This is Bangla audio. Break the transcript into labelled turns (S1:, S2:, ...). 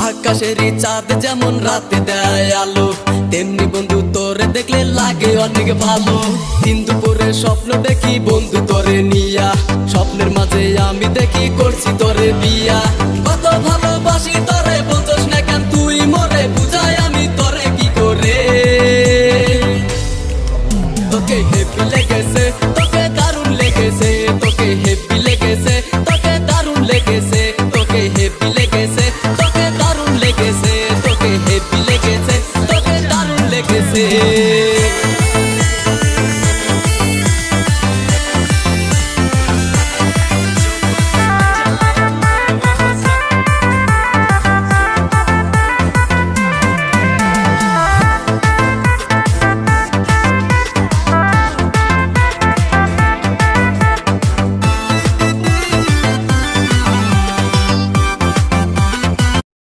S1: আকাশেরই চাঁদ যেমন রাতে দেয় আলো, তেমনি বন্ধু তোরে দেখলে লাগে অনেক ভালো। দিন দুপুরে স্বপ্ন দেখি বন্ধু তোরে নিয়া, স্বপ্নের মাঝে আমি দেখি করছি তোরে বিয়া। কত ভালোবাসি তোরে